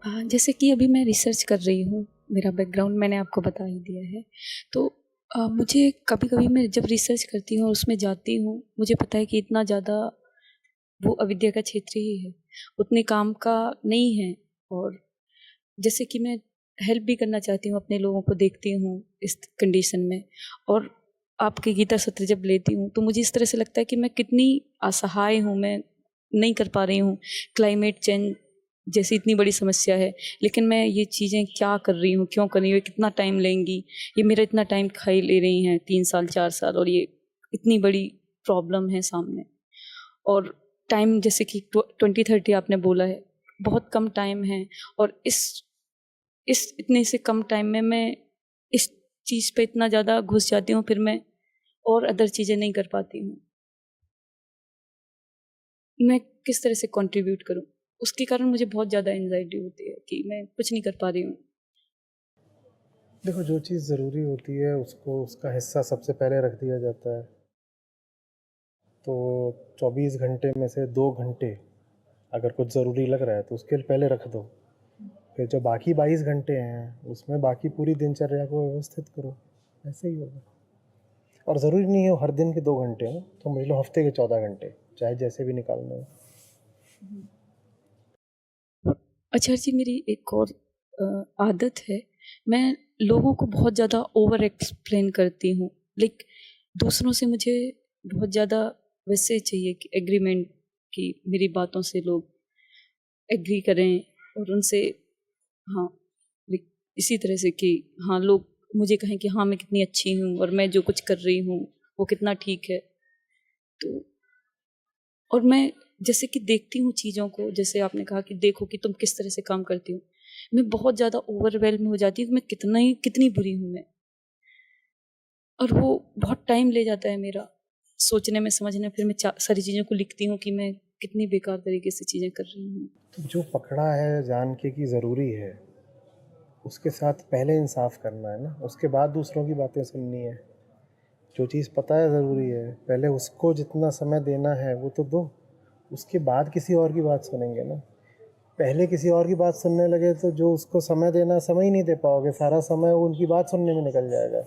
जैसे कि अभी मैं रिसर्च कर रही हूँ, मेरा बैकग्राउंड मैंने आपको बता ही दिया है। तो मुझे कभी-कभी मैं जब रिसर्च करती हूँ और उसमें जाती हूँ, मुझे पता है कि इतना ज़्यादा वो अविद्या का क्षेत्र ही है, उतने काम का नहीं है। और जैसे कि मैं हेल्प भी करना चाहती हूँ, अपने लोगों को देखती हूँ इस कंडीशन में, और आपके गीता सत्र जब लेती हूँ तो मुझे इस तरह से लगता है कि मैं कितनी असहाय हूँ, मैं नहीं कर पा रही हूँ। क्लाइमेट चेंज जैसी इतनी बड़ी समस्या है, लेकिन मैं ये चीज़ें क्या कर रही हूँ, क्यों कर रही हूँ, ये कितना टाइम लेंगी, ये मेरा इतना टाइम खा ही ले रही हैं 3 साल 4 साल, और ये इतनी बड़ी प्रॉब्लम है सामने। और टाइम जैसे कि 2030 आपने बोला है, बहुत कम टाइम है, और इस इतने से कम टाइम में मैं इस चीज़ पे इतना ज़्यादा घुस जाती हूँ, फिर मैं और अदर चीज़ें नहीं कर पाती हूँ। मैं किस तरह से कंट्रीब्यूट करूँ? उसके कारण मुझे बहुत ज़्यादा एंग्ज़ायटी होती है कि मैं कुछ नहीं कर पा रही हूँ। देखो, जो चीज़ ज़रूरी होती है उसको उसका हिस्सा सबसे पहले रख दिया जाता है। तो 24 घंटे में से 2 घंटे अगर कुछ ज़रूरी लग रहा है तो उसके लिए पहले रख दो। फिर जो बाकी 22 घंटे हैं उसमें बाकी पूरी दिनचर्या को व्यवस्थित करो, ऐसे ही होगा। और ज़रूरी नहीं है हर दिन के 2 घंटे हों, तो समझ लो हफ्ते के 14 घंटे, चाहे जैसे भी निकालने हो। अच्छा जी, मेरी एक और आदत है, मैं लोगों को बहुत ज़्यादा ओवर एक्सप्लेन करती हूँ। लाइक दूसरों से मुझे बहुत ज़्यादा वैसे चाहिए कि एग्रीमेंट, कि मेरी बातों से लोग एग्री करें, और उनसे, हाँ, लाइक इसी तरह से कि हाँ, लोग मुझे कहें कि हाँ, मैं कितनी अच्छी हूँ और मैं जो कुछ कर रही हूँ वो कितना ठीक है। तो और मैं जैसे कि देखती हूँ चीज़ों को, जैसे आपने कहा कि देखो कि तुम किस तरह से काम करती हो, मैं बहुत ज़्यादा ओवरवेल्म हो जाती हूँ कि मैं कितनी बुरी हूँ मैं। और वो बहुत टाइम ले जाता है मेरा सोचने में, समझने में, फिर मैं सारी चीज़ों को लिखती हूँ कि मैं कितनी बेकार तरीके से चीज़ें कर रही हूँ। तो जो पकड़ा है जान के कि ज़रूरी है, उसके साथ पहले इंसाफ करना है ना, उसके बाद दूसरों की बातें सुननी है। जो चीज़ पता है ज़रूरी है, पहले उसको जितना समय देना है वो तो दो, उसके बाद किसी और की बात सुनेंगे ना। पहले किसी और की बात सुनने लगे तो जो उसको समय देना समय ही नहीं दे पाओगे, सारा समय वो उनकी बात सुनने में निकल जाएगा।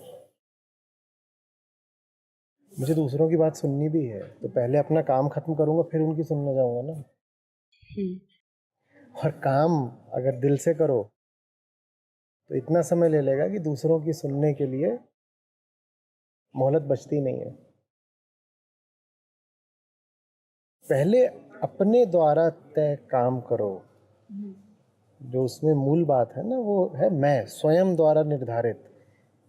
मुझे दूसरों की बात सुननी भी है तो पहले अपना काम ख़त्म करूँगा, फिर उनकी सुनने जाऊँगा ना। हम्म, और काम अगर दिल से करो तो इतना समय ले लेगा कि दूसरों की सुनने के लिए मोहलत बचती नहीं है। पहले अपने द्वारा तय काम करो। जो उसमें मूल बात है ना, वो है मैं स्वयं द्वारा निर्धारित।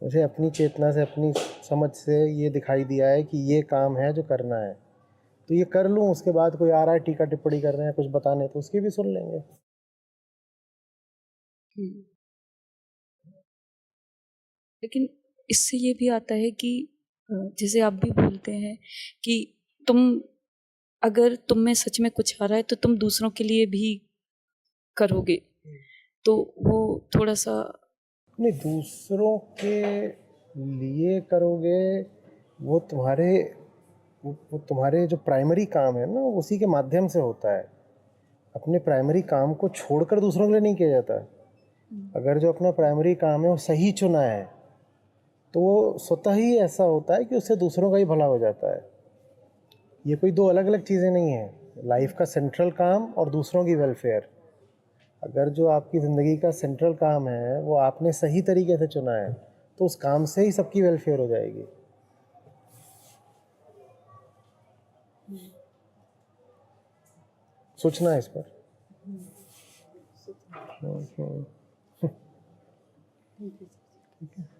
मुझे अपनी चेतना से, अपनी समझ से ये दिखाई दिया है कि ये काम है जो करना है, तो ये कर लूँ। उसके बाद कोई आ रहा है टीका टिप्पणी कर रहे हैं, कुछ बताने, तो उसकी भी सुन लेंगे। हम्म। लेकिन इससे ये भी आता है कि जैसे आप भी बोलते हैं कि तुम, अगर तुम में सच में कुछ आ रहा है तो तुम दूसरों के लिए भी करोगे, तो वो थोड़ा सा। नहीं, दूसरों के लिए करोगे, वो तुम्हारे वो तुम्हारे जो प्राइमरी काम है ना, उसी के माध्यम से होता है। अपने प्राइमरी काम को छोड़कर दूसरों के लिए नहीं किया जाता। अगर जो अपना प्राइमरी काम है वो सही चुना है तो वो स्वतः ही ऐसा होता है कि उससे दूसरों का ही भला हो जाता है। ये कोई दो अलग अलग चीज़ें नहीं हैं। लाइफ का सेंट्रल काम और दूसरों की वेलफेयर। अगर जो आपकी ज़िंदगी का सेंट्रल काम है वो आपने सही तरीके से चुना है तो उस काम से ही सबकी वेलफेयर हो जाएगी। सोचना है इस पर। Thank you. ठीक है।